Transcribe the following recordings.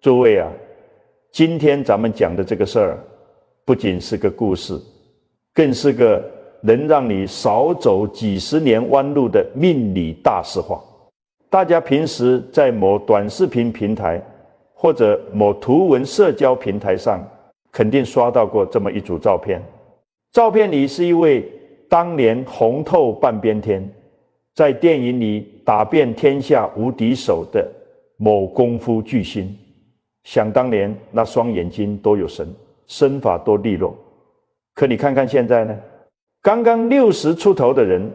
诸位啊，今天咱们讲的这个事儿，不仅是个故事，更是个能让你少走几十年弯路的命理大实话。大家平时在某短视频平台或者某图文社交平台上，肯定刷到过这么一组照片。照片里是一位当年红透半边天，在电影里打遍天下无敌手的某功夫巨星。想当年那双眼睛多有神，身法多利落。可你看看现在呢，刚刚60出头的人，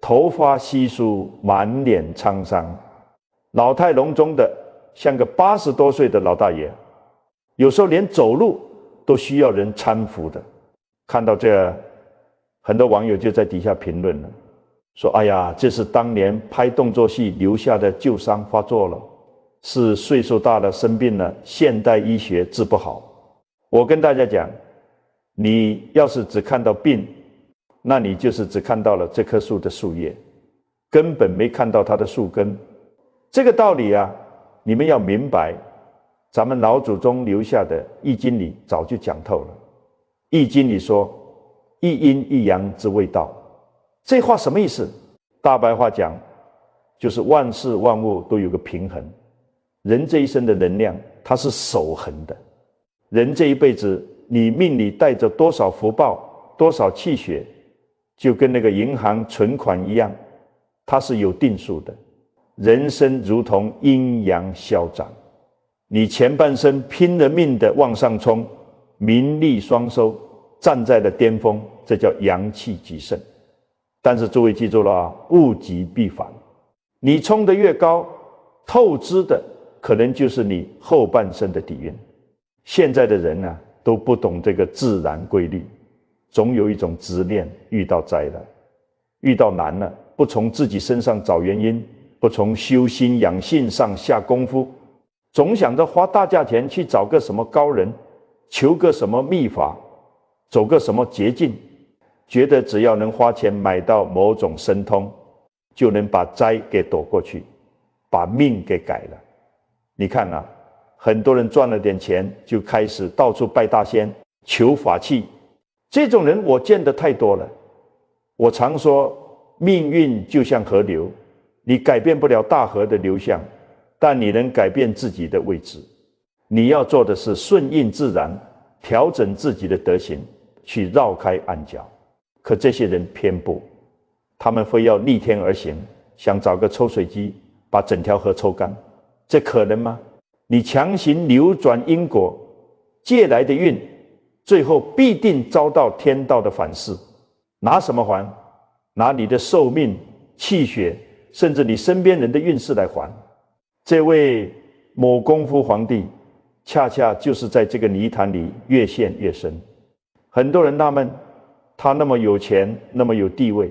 头发稀疏，满脸沧桑，老态龙钟的，像个80多岁的老大爷，有时候连走路都需要人搀扶的。看到这，很多网友就在底下评论了，说哎呀，这是当年拍动作戏留下的旧伤发作了，是岁数大了生病了，现代医学治不好。我跟大家讲，你要是只看到病，那你就是只看到了这棵树的树叶，根本没看到它的树根。这个道理啊，你们要明白，咱们老祖宗留下的《易经》里早就讲透了。《易经》里说，一阴一阳之谓道。这话什么意思？大白话讲，就是万事万物都有个平衡。人这一生的能量，它是守恒的。人这一辈子，你命里带着多少福报，多少气血，就跟那个银行存款一样，它是有定数的。人生如同阴阳消长，你前半生拼了命的往上冲，名利双收，站在了巅峰，这叫阳气极盛。但是诸位记住了啊，物极必反，你冲得越高，透支的可能就是你后半生的底蕴。现在的人啊，都不懂这个自然规律，总有一种执念，遇到灾了，遇到难了，不从自己身上找原因，不从修心养性上下功夫，总想着花大价钱去找个什么高人，求个什么秘法，走个什么捷径，觉得只要能花钱买到某种神通，就能把灾给躲过去，把命给改了。你看啊，很多人赚了点钱，就开始到处拜大仙，求法器。这种人我见得太多了。我常说，命运就像河流，你改变不了大河的流向，但你能改变自己的位置。你要做的是顺应自然，调整自己的德行，去绕开暗角。可这些人偏不，他们非要逆天而行，想找个抽水机把整条河抽干，这可能吗？你强行扭转因果，借来的运，最后必定遭到天道的反噬。拿什么还？拿你的寿命、气血，甚至你身边人的运势来还。这位某功夫皇帝，恰恰就是在这个泥潭里越陷越深。很多人纳闷，他那么有钱，那么有地位，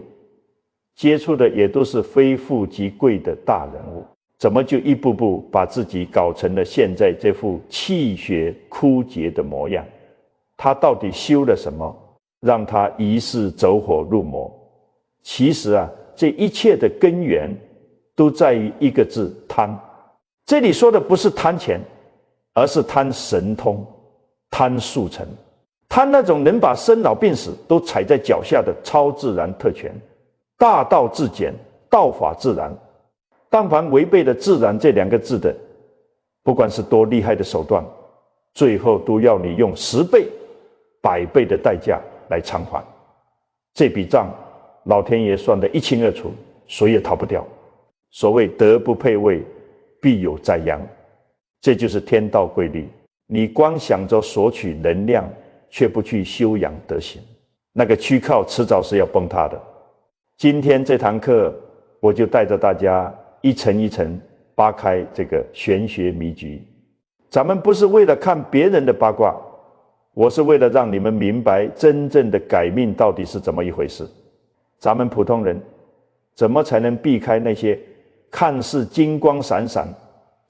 接触的也都是非富即贵的大人物，怎么就一步步把自己搞成了现在这副气血枯竭的模样？他到底修了什么，让他一世走火入魔？其实啊，这一切的根源都在于一个字：贪。这里说的不是贪钱，而是贪神通，贪速成，贪那种能把生老病死都踩在脚下的超自然特权。大道至简，道法自然。但凡违背了自然这2个字的，不管是多厉害的手段，最后都要你用10倍、100倍的代价来偿还。这笔账老天爷算得一清二楚，谁也逃不掉。所谓德不配位，必有灾殃，这就是天道规律。你光想着索取能量，却不去修养德行，那个躯壳迟早是要崩塌的。今天这堂课，我就带着大家一层一层扒开这个玄学迷局。咱们不是为了看别人的八卦，我是为了让你们明白真正的改命到底是怎么一回事。咱们普通人怎么才能避开那些看似金光闪闪，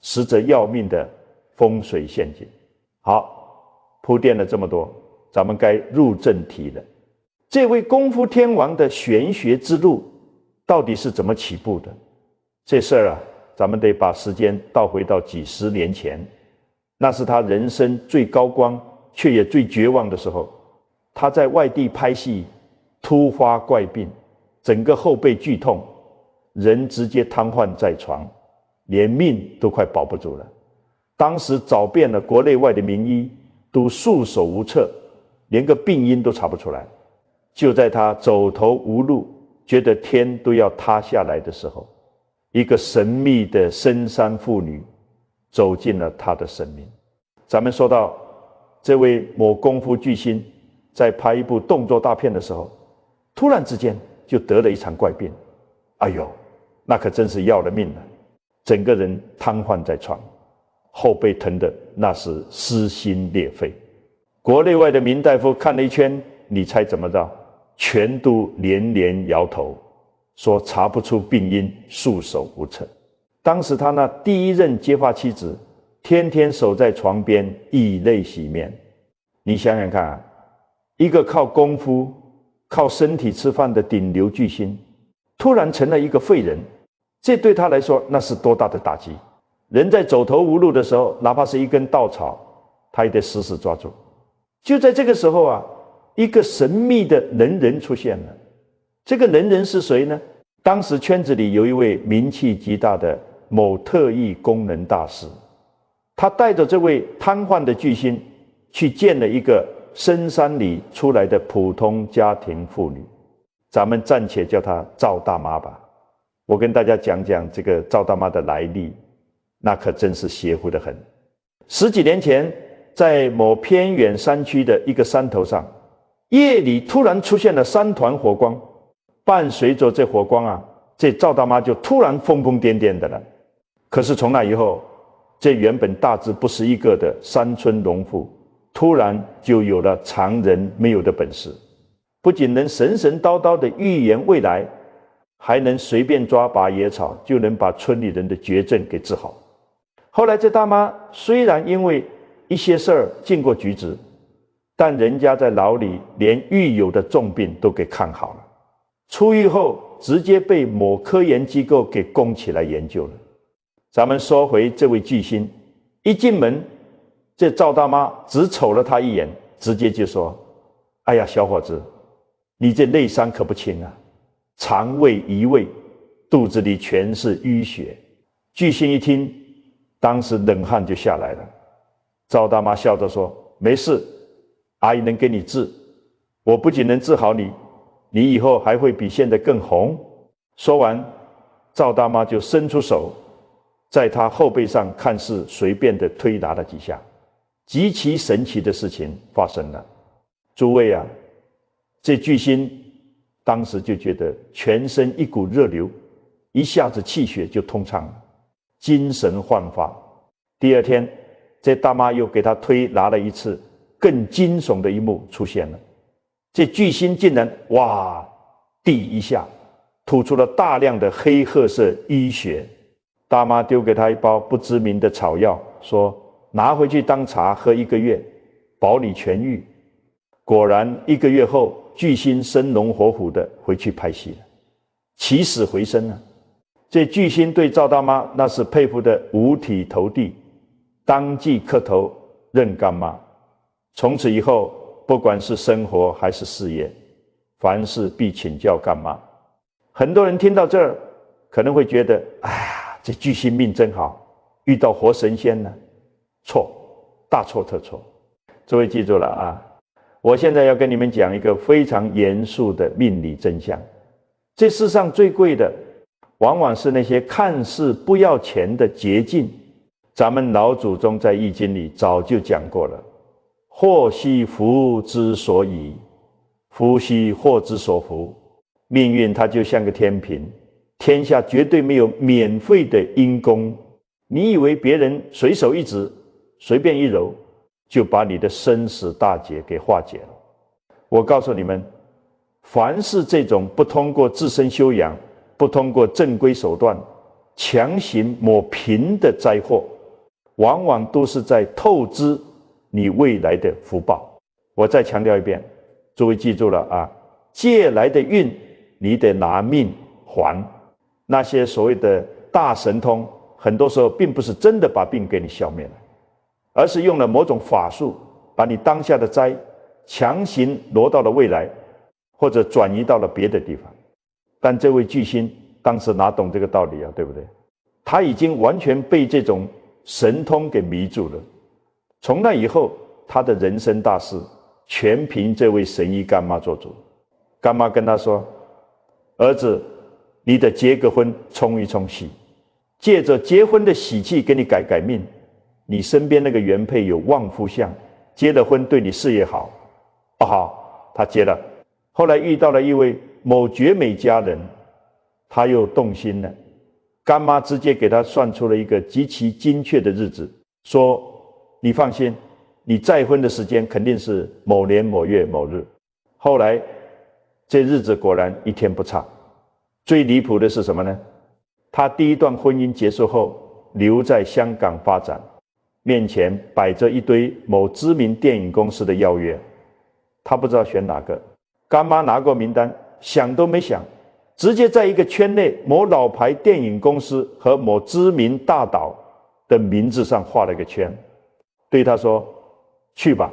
实则要命的风水陷阱？好，铺垫了这么多，咱们该入正题了。这位功夫天王的玄学之路到底是怎么起步的？这事儿啊，咱们得把时间倒回到几十年前，那是他人生最高光却也最绝望的时候。他在外地拍戏，突发怪病，整个后背剧痛，人直接瘫痪在床，连命都快保不住了。当时找遍了国内外的名医，都束手无策，连个病因都查不出来。就在他走投无路，觉得天都要塌下来的时候，一个神秘的深山妇女走进了他的生命。咱们说到这位某功夫巨星在拍一部动作大片的时候，突然之间就得了一场怪病，哎呦，那可真是要了命了，整个人瘫痪在床，后背疼的那是撕心裂肺。国内外的名大夫看了一圈，你猜怎么着？全都连连摇头，说查不出病因，束手无策。当时他那第一任结发妻子天天守在床边，以泪洗面。你想想看啊，一个靠功夫靠身体吃饭的顶流巨星，突然成了一个废人，这对他来说那是多大的打击。人在走投无路的时候，哪怕是一根稻草，他也得死死抓住。就在这个时候啊，一个神秘的能人出现了。这个能人是谁呢？当时圈子里有一位名气极大的某特异功能大师，他带着这位瘫痪的巨星去见了一个深山里出来的普通家庭妇女，咱们暂且叫她赵大妈吧。我跟大家讲讲这个赵大妈的来历，那可真是邪乎得很。10几年前，在某偏远山区的一个山头上，夜里突然出现了3团火光，伴随着这火光啊，这赵大妈就突然疯疯癫癫的了。可是从那以后，这原本大字不识一个的山村农妇，突然就有了常人没有的本事，不仅能神神叨叨的预言未来，还能随便抓把野草就能把村里人的绝症给治好。后来这大妈虽然因为一些事儿进过局子，但人家在牢里连狱友的重病都给看好了，出狱后直接被某科研机构给供起来研究了。咱们说回这位巨星，一进门，这赵大妈只瞅了他一眼，直接就说：哎呀，小伙子，你这内伤可不轻啊，肠胃移位，肚子里全是淤血。巨星一听，当时冷汗就下来了。赵大妈笑着说：没事，阿姨能给你治，我不仅能治好你，你以后还会比现在更红。说完，赵大妈就伸出手，在他后背上看似随便的推拿了几下。极其神奇的事情发生了。诸位啊，这巨星当时就觉得全身一股热流，一下子气血就通畅了，精神焕发。第二天，这大妈又给他推拿了一次，更惊悚的一幕出现了。这巨星竟然哇地一下吐出了大量的黑褐色淤血。大妈丢给他一包不知名的草药，说拿回去当茶喝1个月，保你痊愈。果然1个月后，巨星生龙活虎的回去拍戏了，起死回生了。这巨星对赵大妈那是佩服的五体投地，当即磕头认干妈。从此以后，不管是生活还是事业，凡事必请教干妈。很多人听到这儿可能会觉得，哎呀，这巨星命真好，遇到活神仙呢。错，大错特错。诸位记住了啊，我现在要跟你们讲一个非常严肃的命理真相。这世上最贵的往往是那些看似不要钱的捷径。咱们老祖宗在易经里早就讲过了，祸兮福之所倚，福兮祸之所伏。命运它就像个天平，天下绝对没有免费的阴功。你以为别人随手一指，随便一揉，就把你的生死大劫给化解了。我告诉你们，凡是这种不通过自身修养，不通过正规手段强行抹平的灾祸，往往都是在透支你未来的福报。我再强调一遍，诸位记住了啊，借来的运你得拿命还。那些所谓的大神通，很多时候并不是真的把病给你消灭了，而是用了某种法术，把你当下的灾强行挪到了未来，或者转移到了别的地方。但这位巨星当时哪懂这个道理啊，对不对？他已经完全被这种神通给迷住了。从那以后，他的人生大事全凭这位神医干妈做主。干妈跟他说：儿子，你得结个婚，冲一冲喜，借着结婚的喜气给你改改命。你身边那个原配有旺夫相，结了婚对你事业好。哦，好，他结了。后来遇到了一位某绝美佳人，他又动心了。干妈直接给他算出了一个极其精确的日子，说你放心，你再婚的时间肯定是某年某月某日。后来这日子果然一天不差。最离谱的是什么呢？他第一段婚姻结束后留在香港发展，面前摆着一堆某知名电影公司的邀约，他不知道选哪个。干妈拿过名单，想都没想，直接在一个圈内某老牌电影公司和某知名大导的名字上画了个圈，对他说：去吧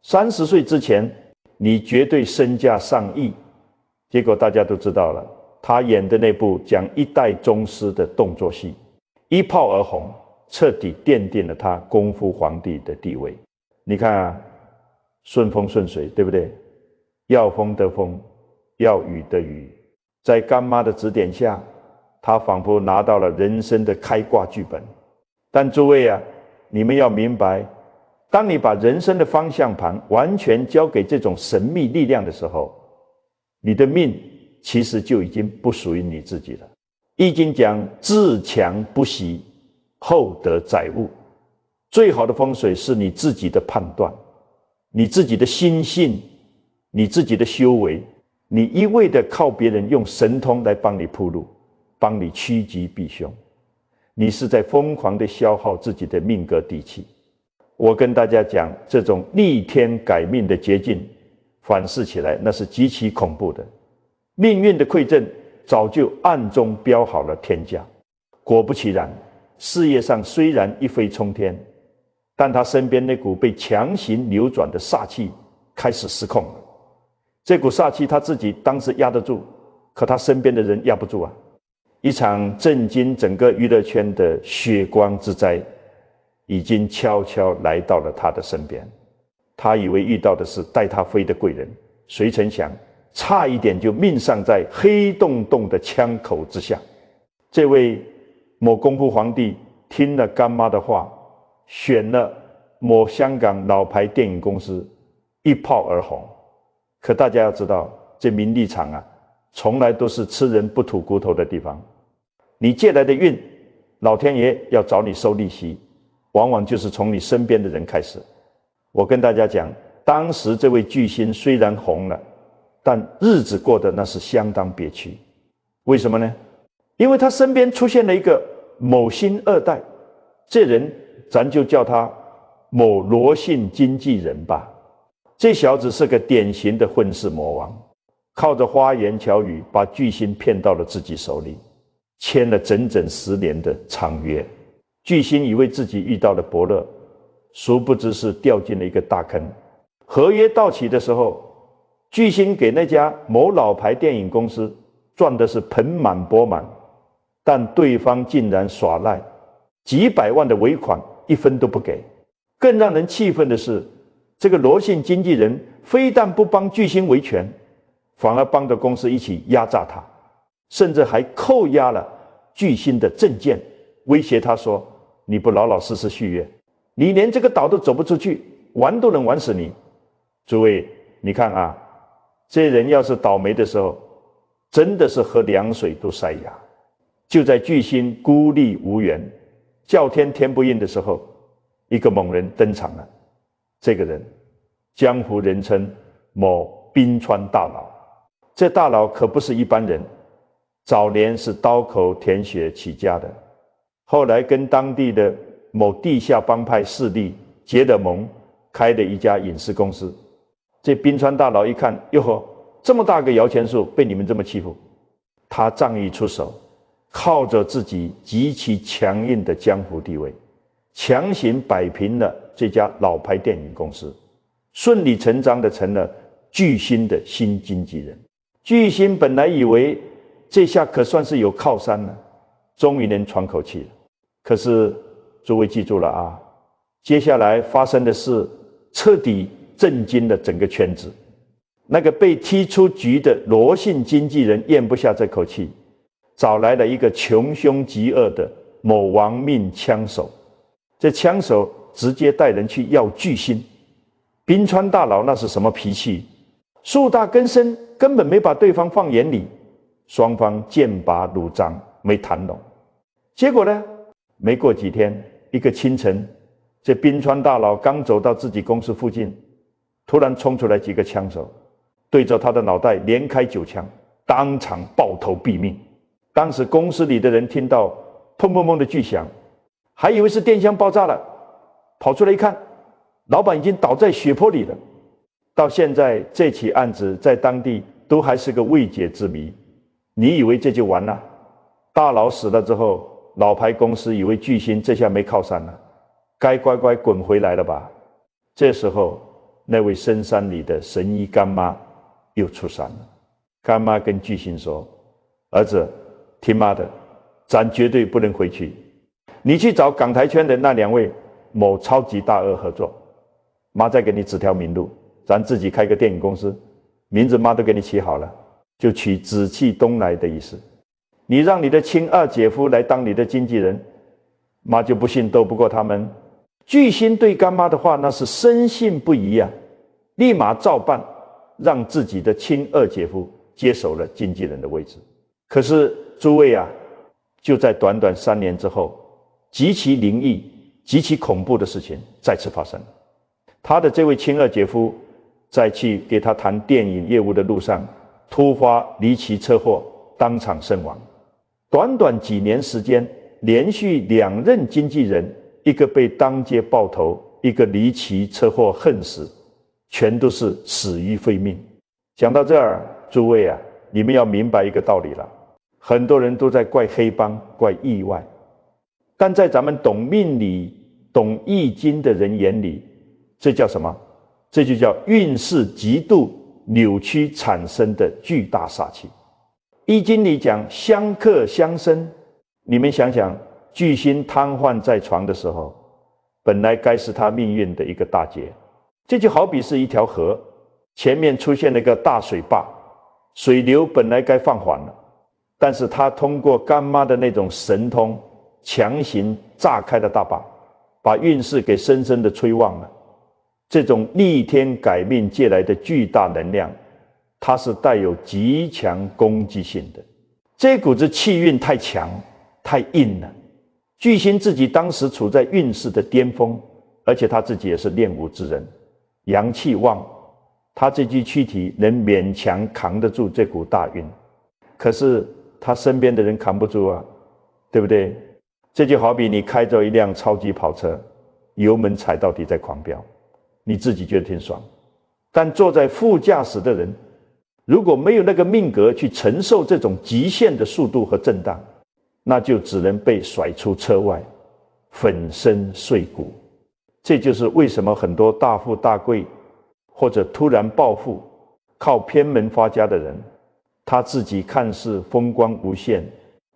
，30岁之前你绝对身价上亿。结果大家都知道了，他演的那部讲一代宗师的动作戏一炮而红，彻底奠定了他功夫皇帝的地位。你看啊，顺风顺水，对不对？要风得风，要雨得雨。在干妈的指点下，他仿佛拿到了人生的开挂剧本。但诸位啊，你们要明白，当你把人生的方向盘完全交给这种神秘力量的时候，你的命其实就已经不属于你自己了。易经讲自强不息，厚德载物。最好的风水是你自己的判断，你自己的心性，你自己的修为。你一味的靠别人用神通来帮你铺路，帮你趋吉避凶，你是在疯狂的消耗自己的命格底气。我跟大家讲，这种逆天改命的捷径，反视起来那是极其恐怖的。命运的馈赠早就暗中标好了天价。果不其然，事业上虽然一飞冲天，但他身边那股被强行扭转的煞气开始失控了。这股煞气他自己当时压得住，可他身边的人压不住啊。一场震惊整个娱乐圈的血光之灾已经悄悄来到了他的身边。他以为遇到的是带他飞的贵人，谁成想差一点就命丧在黑洞洞的枪口之下。这位某功夫皇帝听了干妈的话，选了某香港老牌电影公司，一炮而红。可大家要知道，这名利场啊，从来都是吃人不吐骨头的地方。你借来的运，老天爷要找你收利息，往往就是从你身边的人开始。我跟大家讲，当时这位巨星虽然红了，但日子过得那是相当憋屈。为什么呢？因为他身边出现了一个某星二代，这人咱就叫他某罗姓经纪人吧。这小子是个典型的混世魔王，靠着花言巧语把巨星骗到了自己手里，签了整整10年的长约。巨星以为自己遇到了伯乐，殊不知是掉进了一个大坑。合约到期的时候，巨星给那家某老牌电影公司赚的是盆满钵满，但对方竟然耍赖，几百万的尾款一分都不给。更让人气愤的是，这个罗姓经纪人非但不帮巨星维权，反而帮着公司一起压榨他，甚至还扣押了巨星的证件，威胁他说：你不老老实实续约，你连这个岛都走不出去，玩都能玩死你。诸位，你看啊，这人要是倒霉的时候，真的是喝凉水都塞牙。就在巨星孤立无援、叫天天不应的时候，一个猛人登场了。这个人江湖人称某冰川大佬。这大佬可不是一般人，早年是刀口舔血起家的，后来跟当地的某地下帮派势力结了盟，开了一家影视公司。这冰川大佬一看，哟呵，这么大个摇钱树被你们这么欺负，他仗义出手，靠着自己极其强硬的江湖地位，强行摆平了这家老牌电影公司，顺理成章地成了巨星的新经纪人。巨星本来以为这下可算是有靠山了，终于能喘口气了。可是诸位记住了啊，接下来发生的事彻底震惊了整个圈子。那个被踢出局的罗姓经纪人咽不下这口气，找来了一个穷凶极恶的某亡命枪手。这枪手直接带人去要巨星。滨川大佬那是什么脾气？树大根深，根本没把对方放眼里，双方剑拔弩张，没谈拢。结果呢，没过几天，一个清晨，这滨川大佬刚走到自己公司附近，突然冲出来几个枪手，对着他的脑袋连开9枪，当场爆头毙命。当时公司里的人听到砰砰砰的巨响，还以为是电箱爆炸了，跑出来一看，老板已经倒在血泊里了。到现在这起案子在当地都还是个未解之谜。你以为这就完了？大佬死了之后，老牌公司以为巨星这下没靠山了，该乖乖滚回来了吧？这时候那位深山里的神医干妈又出山了。干妈跟巨星说：儿子，听妈的，咱绝对不能回去，你去找港台圈的那2位某超级大鳄合作，妈再给你指条明路，咱自己开个电影公司，名字妈都给你起好了，就取紫气东来的意思。你让你的亲二姐夫来当你的经纪人，妈就不信斗不过他们。巨星对干妈的话那是深信不疑啊，立马照办，让自己的亲二姐夫接手了经纪人的位置。可是诸位啊，就在短短3年之后，极其灵异、极其恐怖的事情再次发生了。他的这位亲二姐夫在去给他谈电影业务的路上，突发离奇车祸，当场身亡。短短几年时间，连续2任经纪人，一个被当街爆头，一个离奇车祸恨死，全都是死于非命。讲到这儿，诸位啊，你们要明白一个道理了。很多人都在怪黑帮、怪意外，但在咱们懂命理、懂易经的人眼里，这叫什么？这就叫运势极度扭曲产生的巨大煞气。易经里讲相克相生，你们想想，巨星瘫痪在床的时候，本来该是他命运的一个大劫。这就好比是一条河，前面出现了一个大水坝，水流本来该放缓了，但是他通过干妈的那种神通，强行炸开了大坝，把运势给深深的吹旺了。这种逆天改命借来的巨大能量，它是带有极强攻击性的。这股子气运太强太硬了，巨星自己当时处在运势的巅峰，而且他自己也是练武之人，阳气旺，他这具躯体能勉强扛得住这股大运。可是他身边的人扛不住啊，对不对？这就好比你开着一辆超级跑车，油门踩到底在狂飙，你自己觉得挺爽，但坐在副驾驶的人如果没有那个命格去承受这种极限的速度和震荡，那就只能被甩出车外，粉身碎骨。这就是为什么很多大富大贵或者突然暴富靠偏门发家的人，他自己看似风光无限，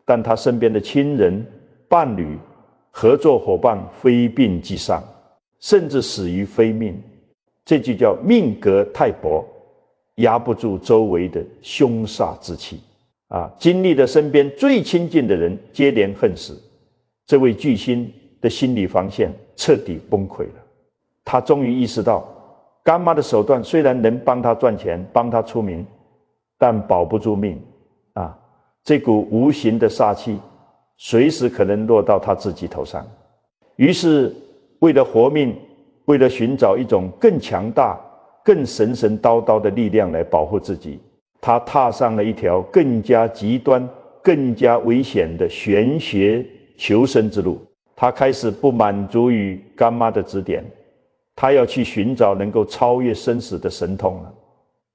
但他身边的亲人、伴侣、合作伙伴非病即丧，甚至死于非命。这就叫命格太薄，压不住周围的凶煞之气啊！经历了身边最亲近的人接连恨死，这位巨星的心理防线彻底崩溃了。他终于意识到，干妈的手段虽然能帮他赚钱、帮他出名，但保不住命啊！这股无形的煞气随时可能落到他自己头上。于是为了活命，为了寻找一种更强大、更神神叨叨的力量来保护自己，他踏上了一条更加极端、更加危险的玄学求生之路。他开始不满足于干妈的指点，他要去寻找能够超越生死的神通了。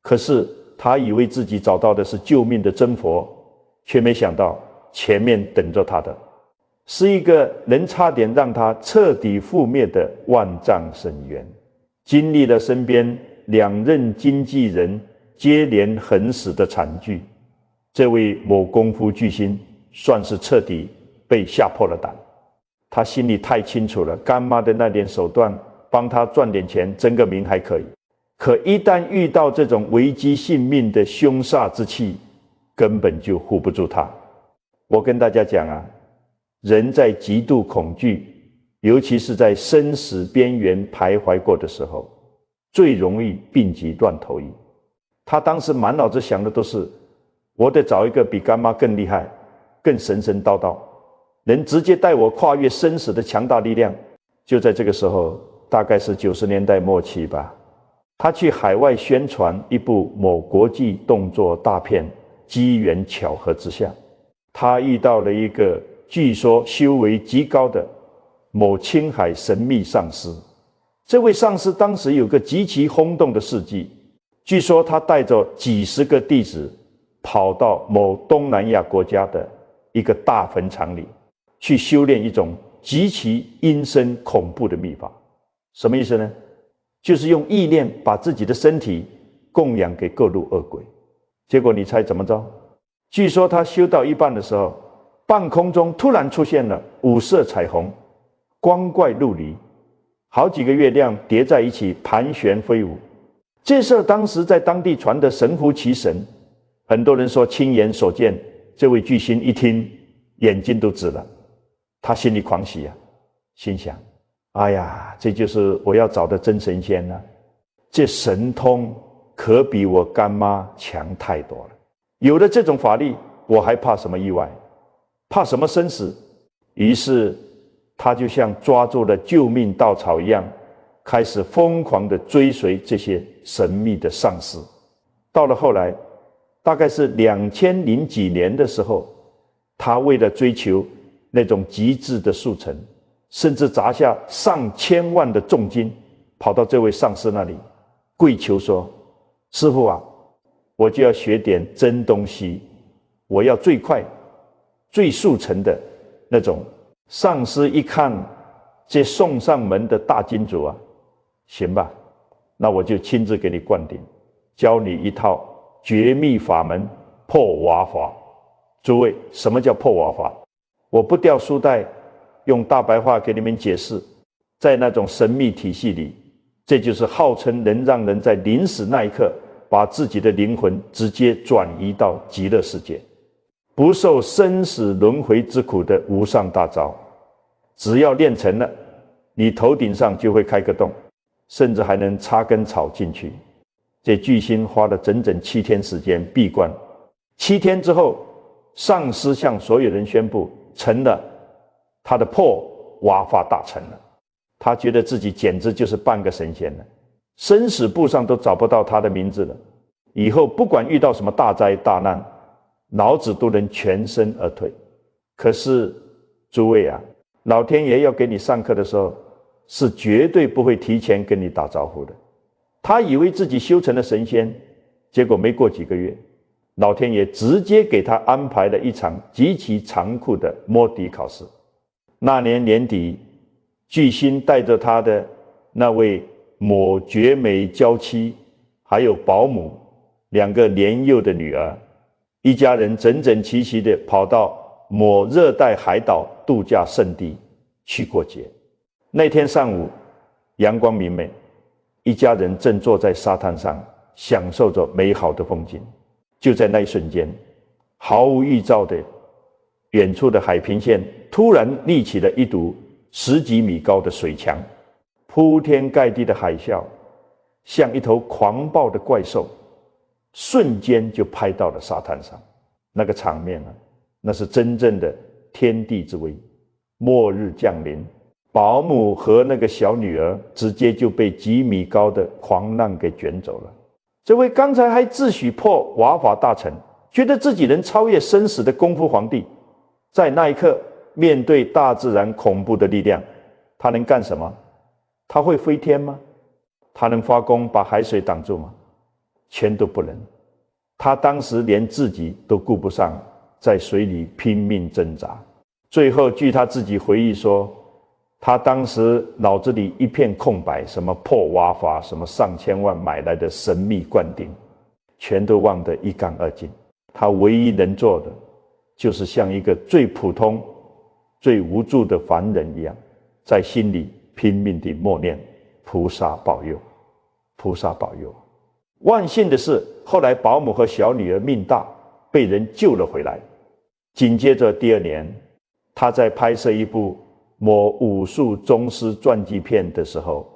可是他以为自己找到的是救命的真佛，却没想到前面等着他的是一个能差点让他彻底覆灭的万丈深渊。经历了身边2任经纪人接连横死的惨剧，这位某功夫巨星算是彻底被吓破了胆。他心里太清楚了，干妈的那点手段帮他赚点钱争个名还可以，可一旦遇到这种危及性命的凶煞之气，根本就护不住他。我跟大家讲啊，人在极度恐惧，尤其是在生死边缘徘徊过的时候，最容易病急乱投医。他当时满脑子想的都是，我得找一个比干妈更厉害、更神神叨叨，能直接带我跨越生死的强大力量。就在这个时候，大概是90年代末期吧，他去海外宣传一部某国际动作大片，机缘巧合之下，他遇到了一个据说修为极高的某青海神秘上师。这位上师当时有个极其轰动的事迹，据说他带着几十个弟子跑到某东南亚国家的一个大坟场里去修炼一种极其阴森恐怖的秘法。什么意思呢？就是用意念把自己的身体供养给各路恶鬼。结果你猜怎么着？据说他修到一半的时候，半空中突然出现了5色彩虹，光怪陆离，好几个月亮叠在一起盘旋飞舞。这事当时在当地传得神乎其神，很多人说亲眼所见。这位巨星一听，眼睛都直了，他心里狂喜啊，心想：哎呀，这就是我要找的真神仙啊，这神通可比我干妈强太多了。有了这种法力，我还怕什么意外？怕什么生死？于是他就像抓住了救命稻草一样，开始疯狂地追随这些神秘的上师。到了后来，大概是2000几年的时候，他为了追求那种极致的速成，甚至砸下上千万的重金，跑到这位上师那里跪求说：师父啊，我就要学点真东西，我要最快最速成的那种。上师一看这送上门的大金主啊，行吧，那我就亲自给你灌顶，教你一套绝密法门破瓦法。诸位，什么叫破瓦法？我不掉书袋，用大白话给你们解释。在那种神秘体系里，这就是号称能让人在临死那一刻把自己的灵魂直接转移到极乐世界，不受生死轮回之苦的无上大招。只要练成了，你头顶上就会开个洞，甚至还能插根草进去。这巨星花了整整7天时间闭关，7天之后，上师向所有人宣布成了，他的破瓦法大成了。他觉得自己简直就是半个神仙了，生死簿上都找不到他的名字了。以后不管遇到什么大灾大难，老子都能全身而退。可是诸位啊，老天爷要给你上课的时候，是绝对不会提前跟你打招呼的。他以为自己修成了神仙，结果没过几个月，老天爷直接给他安排了一场极其残酷的摸底考试。那年年底，巨星带着他的那位某绝美娇妻，还有保姆2个年幼的女儿，一家人整整齐齐地跑到某热带海岛度假胜地去过节。那天上午，阳光明媚，一家人正坐在沙滩上享受着美好的风景。就在那一瞬间，毫无预兆的，远处的海平线突然立起了一堵10几米高的水墙，铺天盖地的海啸像一头狂暴的怪兽，瞬间就拍到了沙滩上。那个场面啊，那是真正的天地之危，末日降临。保姆和那个小女儿直接就被几米高的狂浪给卷走了。这位刚才还自诩破瓦法大成，觉得自己能超越生死的功夫皇帝，在那一刻面对大自然恐怖的力量，他能干什么？他会飞天吗？他能发功把海水挡住吗？全都不能。他当时连自己都顾不上，在水里拼命挣扎。最后据他自己回忆说，他当时脑子里一片空白，什么破瓦法，什么上千万买来的神秘灌顶，全都忘得一干二净。他唯一能做的，就是像一个最普通、最无助的凡人一样，在心里拼命地默念菩萨保佑，菩萨保佑。万幸的是，后来保姆和小女儿命大，被人救了回来。紧接着第2年，他在拍摄一部某武术宗师传记片的时候，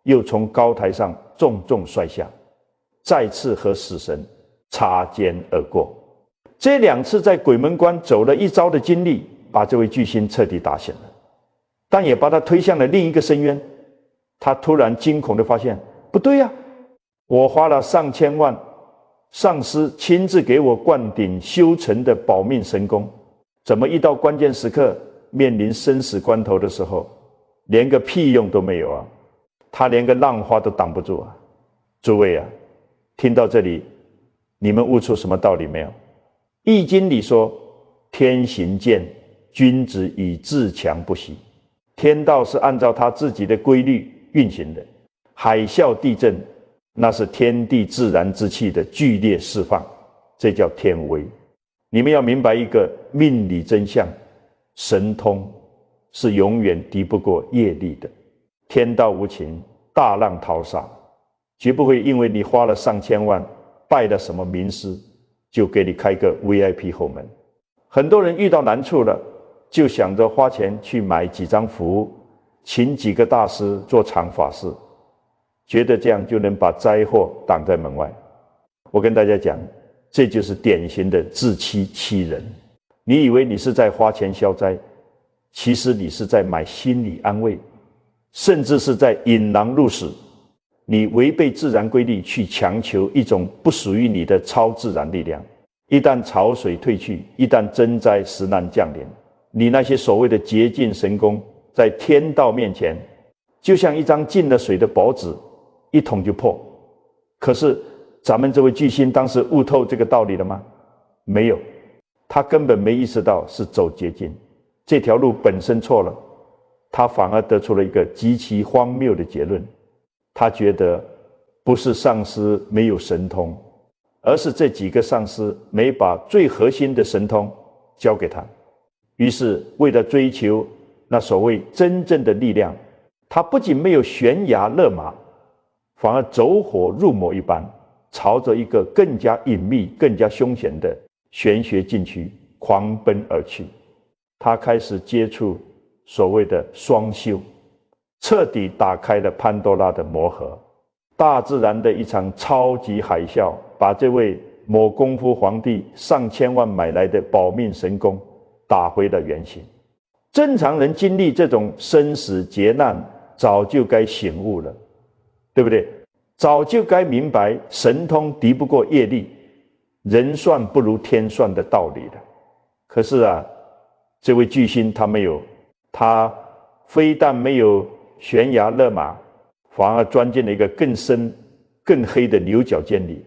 又从高台上重重摔下，再次和死神擦肩而过。这2次在鬼门关走了一遭的经历，把这位巨星彻底打醒了，但也把他推向了另一个深渊。他突然惊恐地发现，不对呀，我花了上千万，上师亲自给我灌顶修成的保命神功，怎么一到关键时刻，面临生死关头的时候，连个屁用都没有啊！他连个浪花都挡不住啊！诸位啊，听到这里，你们悟出什么道理没有？易经里说，天行健，君子以自强不息。天道是按照他自己的规律运行的，海啸地震，那是天地自然之气的剧烈释放，这叫天威。你们要明白一个命理真相，神通是永远敌不过业力的。天道无情，大浪淘沙，绝不会因为你花了上千万，拜了什么名师，就给你开个 VIP 后门。很多人遇到难处了，就想着花钱去买几张符，请几个大师做场法事，觉得这样就能把灾祸挡在门外。我跟大家讲，这就是典型的自欺欺人。你以为你是在花钱消灾，其实你是在买心理安慰，甚至是在引狼入室。你违背自然规律去强求一种不属于你的超自然力量，一旦潮水退去，一旦真灾实难降临，你那些所谓的洁净神功，在天道面前就像一张进了水的薄纸，一捅就破。可是咱们这位巨星当时悟透这个道理了吗？没有，他根本没意识到是走捷径，这条路本身错了，他反而得出了一个极其荒谬的结论。他觉得不是上师没有神通，而是这几个上师没把最核心的神通交给他。于是为了追求那所谓真正的力量，他不仅没有悬崖勒马，反而走火入魔一般，朝着一个更加隐秘、更加凶险的玄学禁区狂奔而去。他开始接触所谓的双修，彻底打开了潘多拉的魔盒。大自然的一场超级海啸，把这位某功夫皇帝上千万买来的保命神功打回了原形。正常人经历这种生死劫难，早就该醒悟了，对不对？早就该明白神通敌不过业力，人算不如天算的道理了。可是啊，这位巨星他没有，他非但没有悬崖勒马，反而钻进了一个更深更黑的牛角尖里。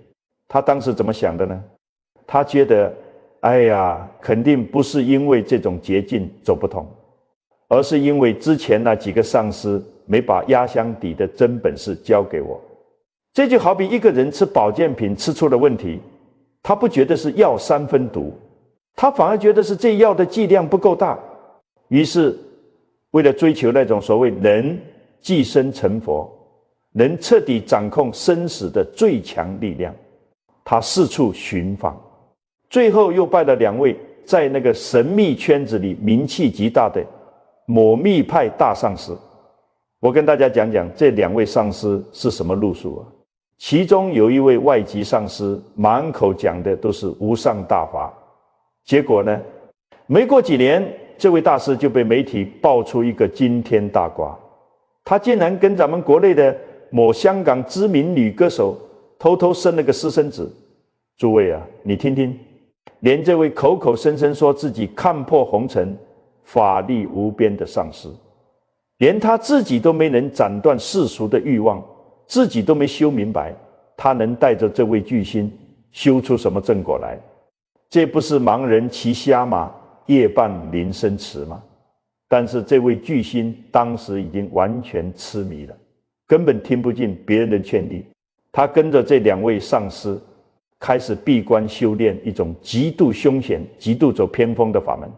他当时怎么想的呢？他觉得哎呀，肯定不是因为这种捷径走不通，而是因为之前那几个上师没把压箱底的真本事交给我。这就好比一个人吃保健品吃出了问题，他不觉得是药3分毒，他反而觉得是这药的剂量不够大。于是为了追求那种所谓能寄生成佛，能彻底掌控生死的最强力量，他四处寻访，最后又拜了2位在那个神秘圈子里名气极大的抹密派大上师。我跟大家讲讲这2位上师是什么路数啊？其中有一位外籍上师，满口讲的都是无上大法，结果呢，没过几年，这位大师就被媒体爆出一个惊天大瓜，他竟然跟咱们国内的某香港知名女歌手偷偷生了个私生子。诸位啊，你听听，连这位口口声声说自己看破红尘、法力无边的上师，连他自己都没能斩断世俗的欲望，自己都没修明白，他能带着这位巨星修出什么正果来？这不是盲人骑瞎马，夜半铃声迟嘛。但是这位巨星当时已经完全痴迷了，根本听不进别人的劝力。他跟着这2位上师开始闭关修炼一种极度凶险、极度走偏锋的法门。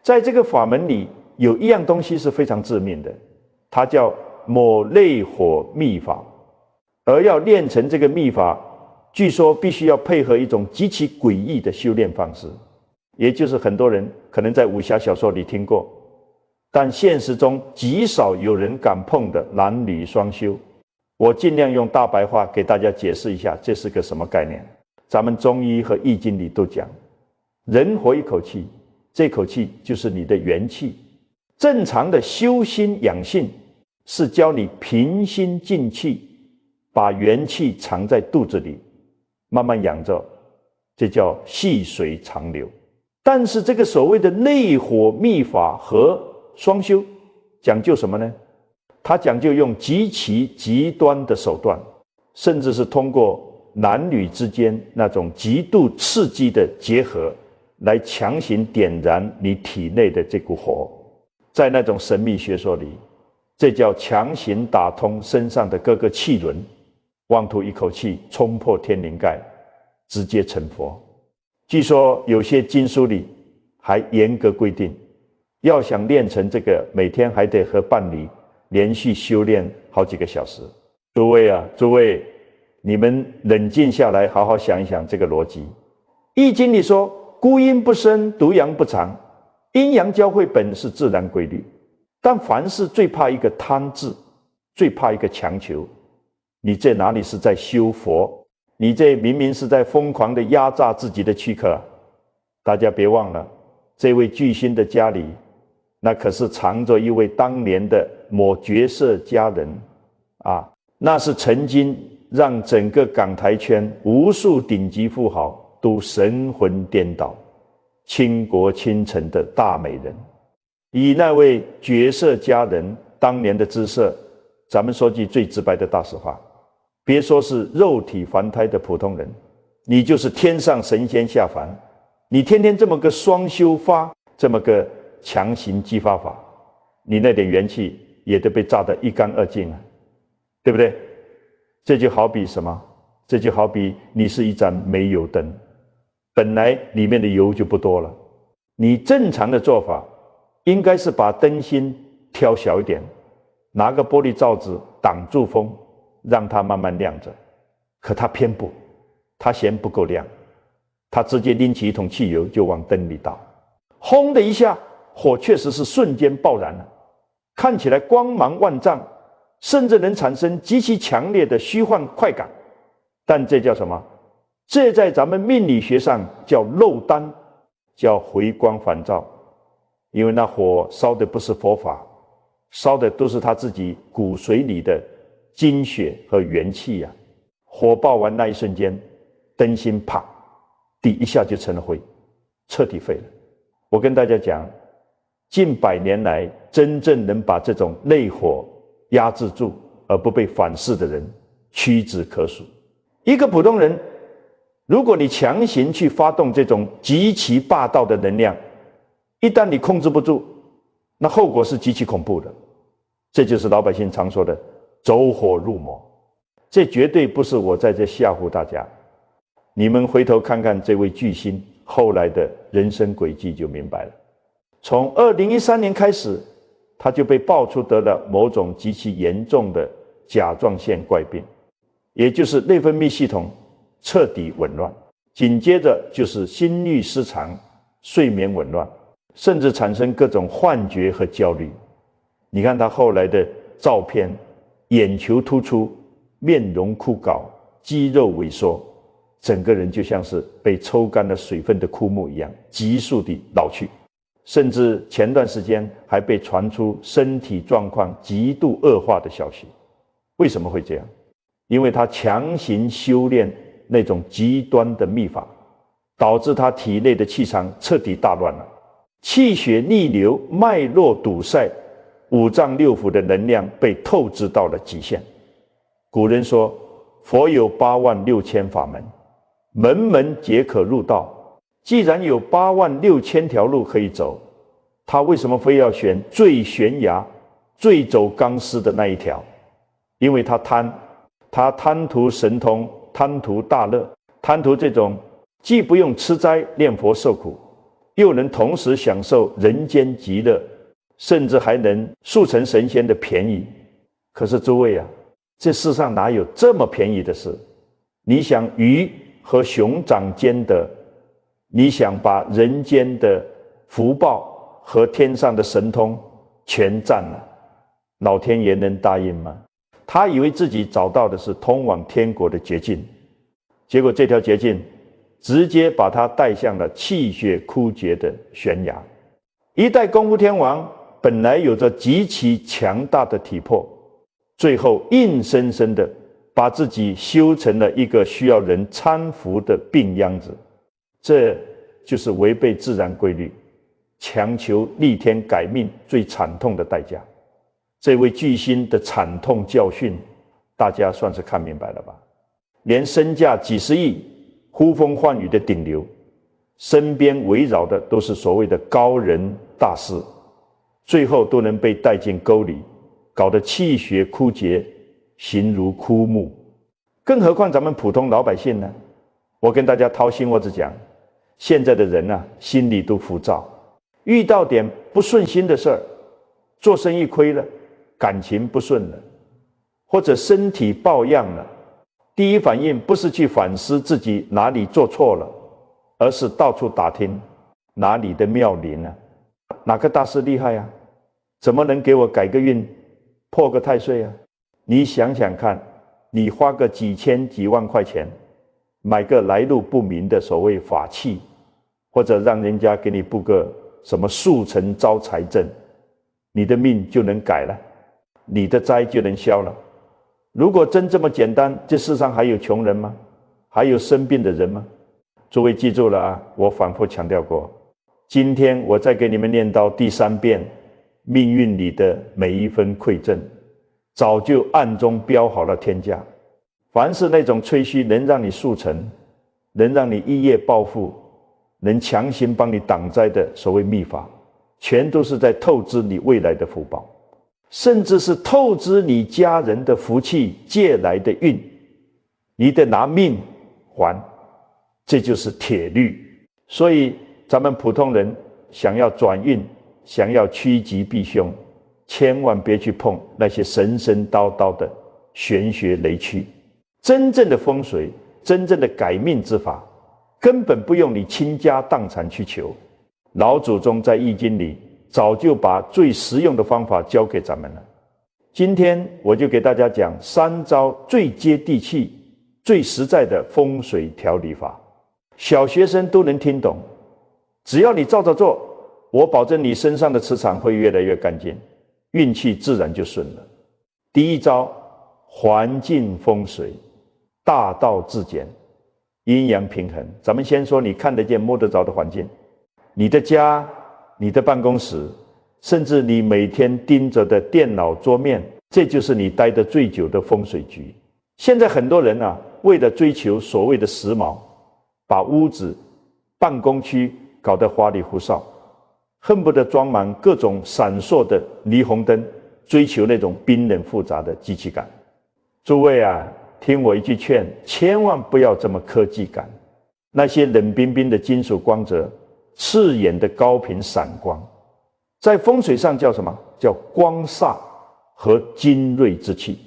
在这个法门里，有一样东西是非常致命的，它叫抹泪火秘法。而要练成这个秘法，据说必须要配合一种极其诡异的修炼方式，也就是很多人可能在武侠小说里听过，但现实中极少有人敢碰的男女双修。我尽量用大白话给大家解释一下，这是个什么概念。咱们中医和易经里都讲，人活一口气，这口气就是你的元气。正常的修心养性是教你平心静气，把元气藏在肚子里，慢慢养着，这叫细水长流。但是这个所谓的内火秘法和双修讲究什么呢？它讲究用极其极端的手段，甚至是通过男女之间那种极度刺激的结合，来强行点燃你体内的这股火。在那种神秘学说里，这叫强行打通身上的各个气轮，妄图一口气冲破天灵盖，直接成佛。据说有些经书里还严格规定，要想练成这个，每天还得和伴侣连续修炼好几个小时。诸位，你们冷静下来，好好想一想这个逻辑。易经里说，孤阴不生，独阳不长，阴阳交汇本是自然规律，但凡事最怕一个贪字，最怕一个强求。你这哪里是在修佛？你这明明是在疯狂的压榨自己的躯壳啊。大家别忘了，这位巨星的家里那可是藏着一位当年的某绝色佳人啊，那是曾经让整个港台圈无数顶级富豪都神魂颠倒、倾国倾城的大美人。以那位绝色佳人当年的姿色，咱们说句最直白的大实话，别说是肉体凡胎的普通人，你就是天上神仙下凡，你天天这么个双修法，这么个强行激发法，你那点元气也都被炸得一干二净了，对不对？这就好比什么？这就好比你是一盏煤油灯，本来里面的油就不多了，你正常的做法应该是把灯芯挑小一点，拿个玻璃罩子挡住风，让它慢慢亮着。可他偏不，他嫌不够亮，他直接拎起一桶汽油就往灯里倒，轰的一下，火确实是瞬间爆燃了，看起来光芒万丈，甚至能产生极其强烈的虚幻快感。但这叫什么？这在咱们命理学上叫漏丹，叫回光返照。因为那火烧的不是佛法，烧的都是他自己骨髓里的精血和元气呀。火爆完那一瞬间，灯芯啪，地一下就成了灰，彻底废了。我跟大家讲，近100年来，真正能把这种内火压制住而不被反噬的人，屈指可数。一个普通人，如果你强行去发动这种极其霸道的能量，一旦你控制不住，那后果是极其恐怖的。这就是老百姓常说的走火入魔。这绝对不是我在这吓唬大家，你们回头看看这位巨星后来的人生轨迹就明白了。从2013年开始，他就被爆出得了某种极其严重的甲状腺怪病，也就是内分泌系统彻底紊乱，紧接着就是心律失常、睡眠紊乱，甚至产生各种幻觉和焦虑。你看他后来的照片，眼球突出，面容枯槁，肌肉萎缩，整个人就像是被抽干了水分的枯木一样，急速地老去。甚至前段时间还被传出身体状况极度恶化的消息。为什么会这样？因为他强行修炼那种极端的秘法，导致他体内的气场彻底大乱了，气血逆流，脉络堵塞，五脏六腑的能量被透支到了极限。古人说，佛有86000法门，门门皆可入道，既然有86000条路可以走，他为什么非要选最悬崖、最走钢丝的那一条？因为他贪图神通，贪图大乐，贪图这种既不用吃斋念佛受苦，又能同时享受人间极乐，甚至还能速成神仙的便宜。可是诸位啊，这世上哪有这么便宜的事？你想鱼和熊掌间的，你想把人间的福报和天上的神通全占了，老天爷能答应吗？他以为自己找到的是通往天国的捷径，结果这条捷径直接把他带向了气血枯竭的悬崖。一代功夫天王本来有着极其强大的体魄，最后硬生生的把自己修成了一个需要人搀扶的病秧子，这就是违背自然规律，强求逆天改命最惨痛的代价。这位巨星的惨痛教训，大家算是看明白了吧？连身价几十亿、呼风唤雨的顶流，身边围绕的都是所谓的高人大师，最后都能被带进沟里，搞得气血枯竭，形如枯木。更何况咱们普通老百姓呢？我跟大家掏心窝子讲，现在的人啊，心里都浮躁，遇到点不顺心的事儿，做生意亏了，感情不顺了，或者身体抱恙了，第一反应不是去反思自己哪里做错了，而是到处打听哪里的妙龄啊，哪个大师厉害啊，怎么能给我改个运，破个太岁啊？你想想看，你花个几千几万块钱买个来路不明的所谓法器，或者让人家给你布个什么速成招财阵，你的命就能改了，你的灾就能消了。如果真这么简单，这世上还有穷人吗？还有生病的人吗？诸位记住了啊，我反复强调过，今天我再给你们念到第3遍，命运里的每一分馈赠，早就暗中标好了天价。凡是那种吹嘘能让你速成，能让你一夜暴富，能强行帮你挡灾的所谓秘法，全都是在透支你未来的福报，甚至是透支你家人的福气借来的运，你得拿命还，这就是铁律。所以咱们普通人想要转运，想要趋吉避凶，千万别去碰那些神神叨叨的玄学雷区。真正的风水，真正的改命之法，根本不用你倾家荡产去求。老祖宗在易经里早就把最实用的方法教给咱们了。今天我就给大家讲3招最接地气、最实在的风水调理法，小学生都能听懂。只要你照着做，我保证你身上的磁场会越来越干净，运气自然就顺了。第一招，环境风水，大道至简，阴阳平衡。咱们先说你看得见摸得着的环境，你的家，你的办公室，甚至你每天盯着的电脑桌面，这就是你待得最久的风水局。现在很多人啊，为了追求所谓的时髦，把屋子、办公区搞得花里胡哨，恨不得装满各种闪烁的霓虹灯，追求那种冰冷复杂的机器感。诸位啊，听我一句劝，千万不要这么科技感。那些冷冰冰的金属光泽，刺眼的高频闪光，在风水上叫什么？叫光煞和精锐之气。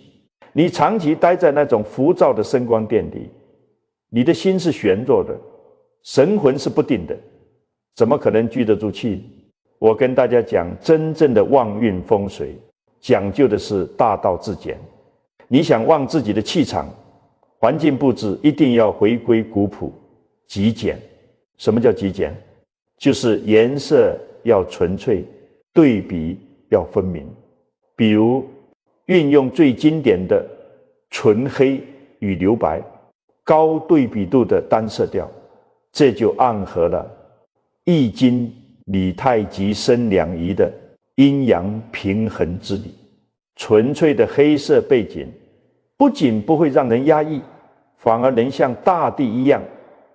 你长期待在那种浮躁的声光电里，你的心是悬弱的，神魂是不定的，怎么可能聚得住气？我跟大家讲，真正的旺运风水讲究的是大道至简。你想旺自己的气场，环境布置一定要回归古朴、极简。什么叫极简？就是颜色要纯粹，对比要分明。比如运用最经典的纯黑与留白，高对比度的单色调，这就暗合了易经理太极生两仪的阴阳平衡之理。纯粹的黑色背景不仅不会让人压抑，反而能像大地一样，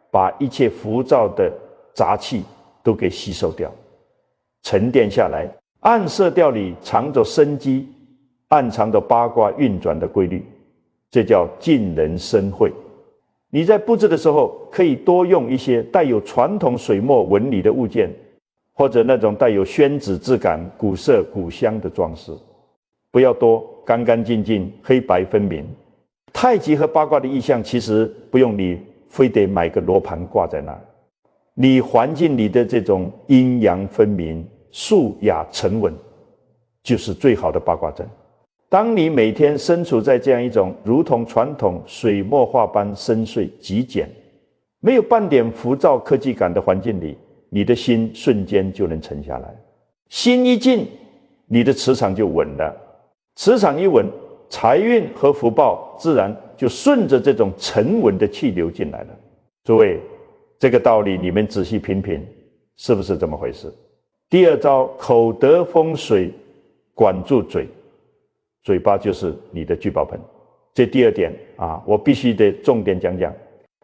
把一切浮躁的杂气都给吸收掉，沉淀下来，暗色调里藏着生机，暗藏着八卦运转的规律，这叫尽人生慧。你在布置的时候，可以多用一些带有传统水墨纹理的物件，或者那种带有宣纸质感、古色古香的装饰，不要多，干干净净，黑白分明。太极和八卦的意象，其实不用你非得买个罗盘挂在那，你环境里的这种阴阳分明、素雅沉稳，就是最好的八卦阵。当你每天身处在这样一种如同传统水墨画般深邃极简，没有半点浮躁科技感的环境里，你的心瞬间就能沉下来。心一静，你的磁场就稳了，磁场一稳，财运和福报自然就顺着这种沉稳的气流进来了。诸位，这个道理你们仔细品品，是不是这么回事？第二招，口德风水，管住嘴。嘴巴就是你的聚宝盆。这第二点啊，我必须得重点讲讲。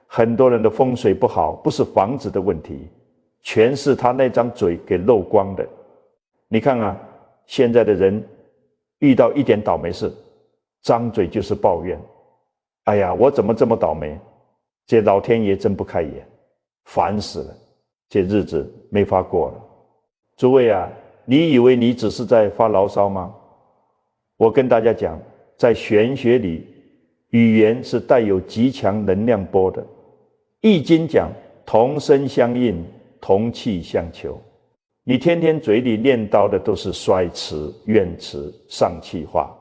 很多人的风水不好，不是房子的问题，全是他那张嘴给漏光的。你看啊，现在的人遇到一点倒霉事，张嘴就是抱怨。哎呀，我怎么这么倒霉？这老天爷真不开眼，烦死了，这日子没法过了。诸位啊，你以为你只是在发牢骚吗？我跟大家讲，在玄学里，语言是带有极强能量波的。易经讲同声相应，同气相求。你天天嘴里念叨的都是衰词、怨词、丧气话，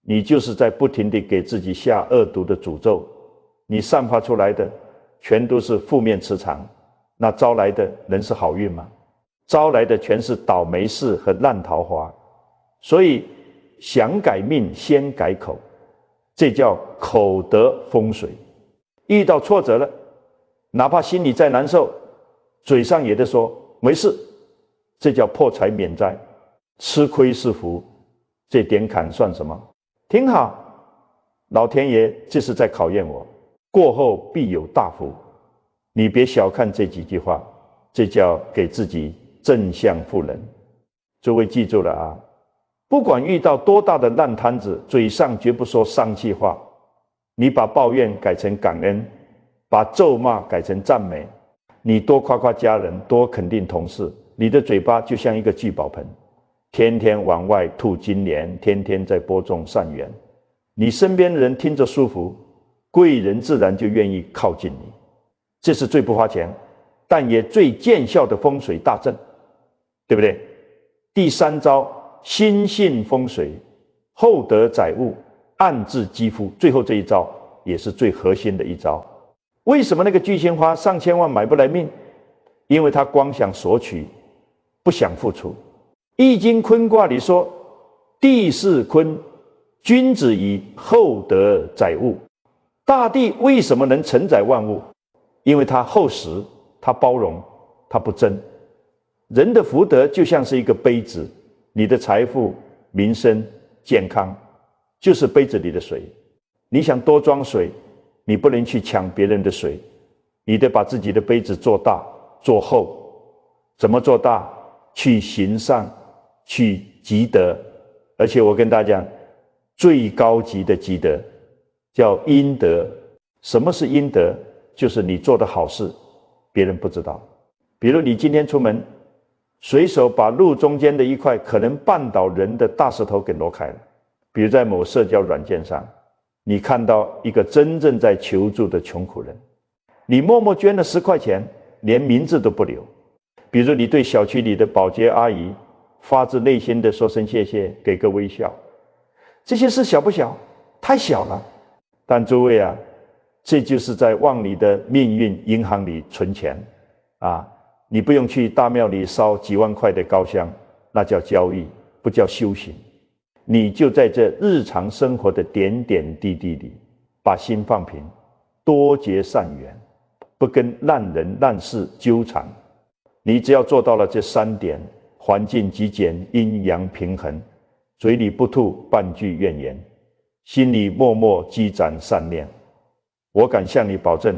你就是在不停地给自己下恶毒的诅咒。你散发出来的全都是负面磁场，那招来的能是好运吗？招来的全是倒霉事和烂桃花。所以想改命先改口，这叫口德风水。遇到挫折了，哪怕心里再难受，嘴上也得说没事，这叫破财免灾。吃亏是福，这点坎算什么？挺好，老天爷这是在考验我，过后必有大福。你别小看这几句话，这叫给自己正向赋能。诸位记住了啊，不管遇到多大的烂摊子，嘴上绝不说丧气话。你把抱怨改成感恩，把咒骂改成赞美，你多夸夸家人，多肯定同事，你的嘴巴就像一个聚宝盆，天天往外吐金莲，天天在播种善缘。你身边的人听着舒服，贵人自然就愿意靠近你。这是最不花钱，但也最见效的风水大阵，对不对？第三招，心性风水，厚德载物，暗自积福。最后这一招也是最核心的一招。为什么那个巨星花上千万买不来命？因为他光想索取，不想付出。易经坤卦里说，地势坤，君子以厚德载物。大地为什么能承载万物？因为它厚实，它包容，它不争。人的福德就像是一个杯子，你的财富、民生、健康就是杯子里的水。你想多装水，你不能去抢别人的水，你得把自己的杯子做大做厚。怎么做大？去行善，去积德。而且我跟大家讲，最高级的积德叫阴德。什么是阴德？就是你做的好事别人不知道。比如你今天出门，随手把路中间的一块可能绊倒人的大石头给挪开了。比如在某社交软件上，你看到一个真正在求助的穷苦人，你默默捐了10块钱，连名字都不留。比如你对小区里的保洁阿姨发自内心的说声谢谢，给个微笑。这些事小不小？太小了。但诸位啊，这就是在往你的命运银行里存钱啊！你不用去大庙里烧几万块的高香，那叫交易，不叫修行。你就在这日常生活的点点滴滴里，把心放平，多结善缘，不跟烂人烂事纠缠。你只要做到了这3点，环境极简，阴阳平衡，嘴里不吐半句怨言，心里默默积攒善念，我敢向你保证，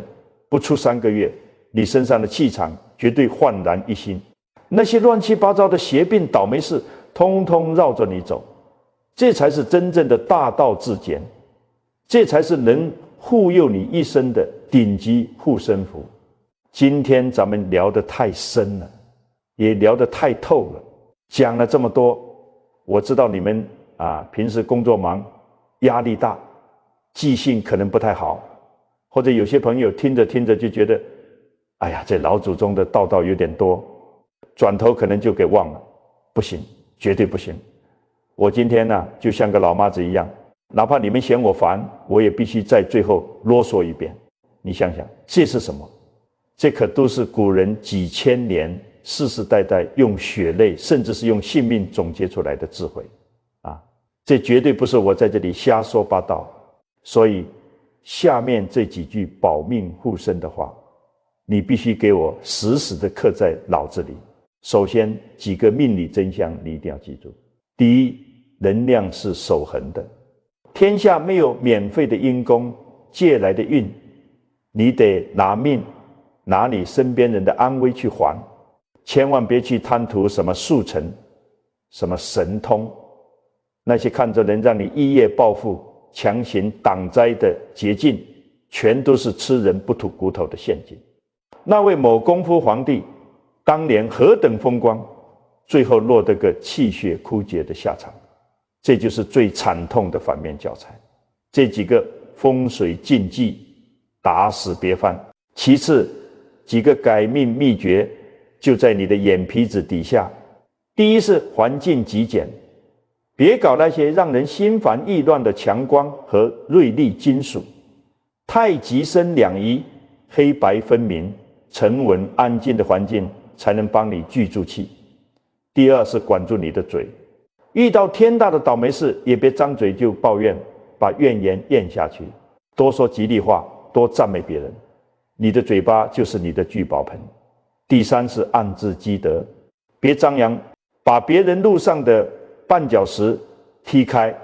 不出3个月，你身上的气场绝对焕然一新。那些乱七八糟的邪病倒霉事，通通绕着你走，这才是真正的大道至简，这才是能护佑你一生的顶级护身符。今天咱们聊得太深了，也聊得太透了，讲了这么多，我知道你们平时工作忙，压力大，记性可能不太好，或者有些朋友听着听着就觉得，哎呀，这老祖宗的道有点多，转头可能就给忘了。不行，绝对不行。我今天就像个老妈子一样，哪怕你们嫌我烦，我也必须在最后啰嗦一遍。你想想，这是什么？这可都是古人几千年世世代代用血泪，甚至是用性命总结出来的智慧这绝对不是我在这里瞎说八道。所以下面这几句保命护身的话，你必须给我死死地刻在脑子里。首先几个命理真相你一定要记住。第一，能量是守恒的，天下没有免费的阴功，借来的运你得拿命拿你身边人的安危去还，千万别去贪图什么速成，什么神通，那些看着能让你一夜暴富、强行挡灾的捷径，全都是吃人不吐骨头的陷阱。那位某功夫皇帝当年何等风光，最后落得个气血枯竭的下场，这就是最惨痛的反面教材。这几个风水禁忌打死别犯。其次，几个改命秘诀就在你的眼皮子底下。第一是环境极简，别搞那些让人心烦意乱的强光和锐利金属，太极生两仪，黑白分明、沉稳安静的环境才能帮你聚住气。第二是管住你的嘴，遇到天大的倒霉事也别张嘴就抱怨，把怨言咽下去，多说吉利话，多赞美别人，你的嘴巴就是你的聚宝盆。第三是暗自积德，别张扬，把别人路上的绊脚石踢开，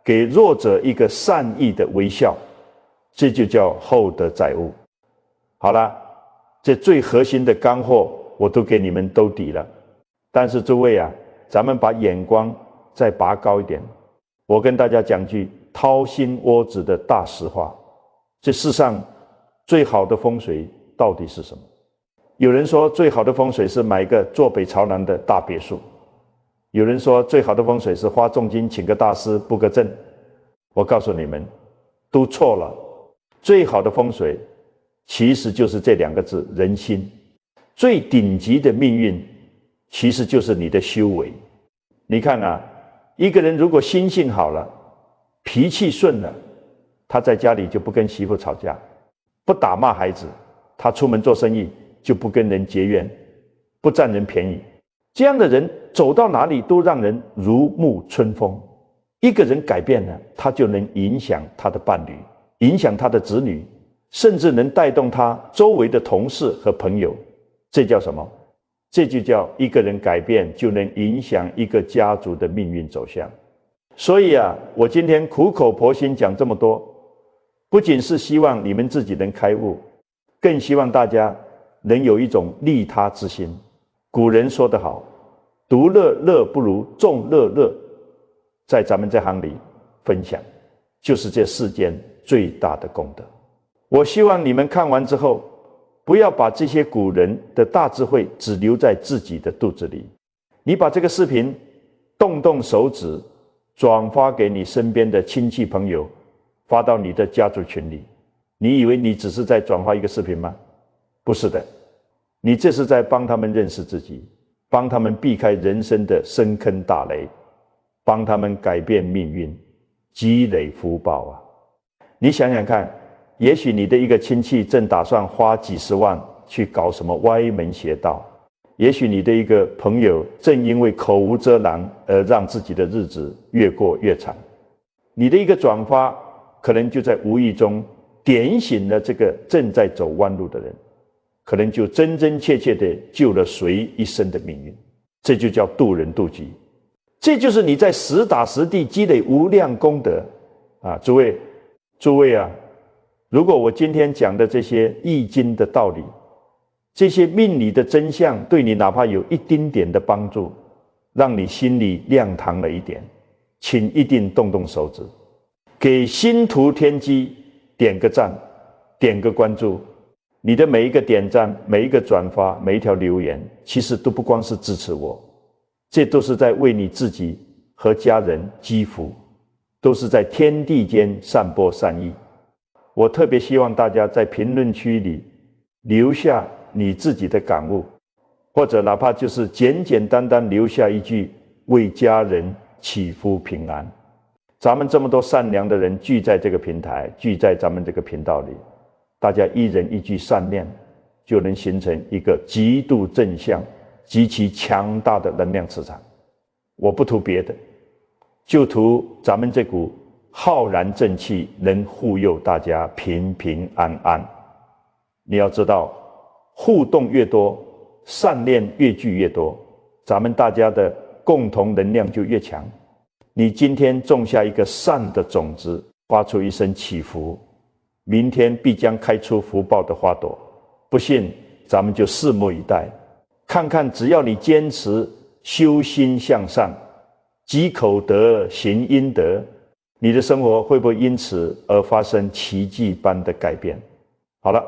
给弱者一个善意的微笑，这就叫厚德载物。好了，这最核心的干货我都给你们兜底了。但是诸位咱们把眼光再拔高一点，我跟大家讲句掏心窝子的大实话，这世上最好的风水到底是什么？有人说最好的风水是买一个坐北朝南的大别墅，有人说最好的风水是花重金请个大师布个阵。我告诉你们，都错了。最好的风水其实就是这两个字，人心。最顶级的命运其实就是你的修为。你看一个人如果心性好了，脾气顺了，他在家里就不跟媳妇吵架，不打骂孩子，他出门做生意就不跟人结怨，不占人便宜。这样的人走到哪里都让人如沐春风。一个人改变了，他就能影响他的伴侣，影响他的子女，甚至能带动他周围的同事和朋友。这叫什么？这就叫一个人改变就能影响一个家族的命运走向。所以我今天苦口婆心讲这么多，不仅是希望你们自己能开悟，更希望大家能有一种利他之心。古人说得好，独乐乐不如众乐乐。在咱们这行里分享，就是这世间最大的功德。我希望你们看完之后，不要把这些古人的大智慧只留在自己的肚子里，你把这个视频动动手指，转发给你身边的亲戚朋友，发到你的家族群里。你以为你只是在转发一个视频吗？不是的，你这是在帮他们认识自己，帮他们避开人生的深坑大雷，帮他们改变命运，积累福报你想想看，也许你的一个亲戚正打算花几十万去搞什么歪门邪道，也许你的一个朋友正因为口无遮拦而让自己的日子越过越惨。你的一个转发可能就在无意中点醒了这个正在走弯路的人，可能就真真切切地救了谁一生的命运。这就叫渡人渡己，这就是你在实打实地积累无量功德诸位如果我今天讲的这些易经的道理这些命理的真相对你哪怕有一丁点的帮助，让你心里亮堂了一点，请一定动动手指，给星图天机点个赞，点个关注。你的每一个点赞，每一个转发，每一条留言，其实都不光是支持我，这都是在为你自己和家人积福，都是在天地间散播善意。我特别希望大家在评论区里留下你自己的感悟，或者哪怕就是简简单单留下一句为家人祈福平安。咱们这么多善良的人聚在这个平台，聚在咱们这个频道里，大家一人一句善念，就能形成一个极度正向、极其强大的能量磁场。我不图别的，就图咱们这股浩然正气能护佑大家平平安安。你要知道，互动越多，善念越聚越多，咱们大家的共同能量就越强。你今天种下一个善的种子，发出一声祈福，明天必将开出福报的花朵。不信，咱们就拭目以待，看看只要你坚持修心向善，积口德，行阴德，你的生活会不会因此而发生奇迹般的改变？好了，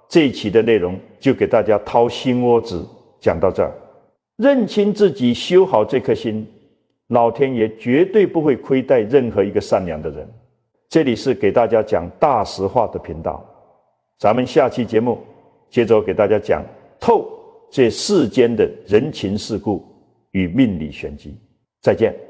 这一期的内容就给大家掏心窝子讲到这儿。认清自己，修好这颗心，老天爷绝对不会亏待任何一个善良的人。这里是给大家讲大实话的频道，咱们下期节目接着给大家讲透这世间的人情世故与命理玄机。再见。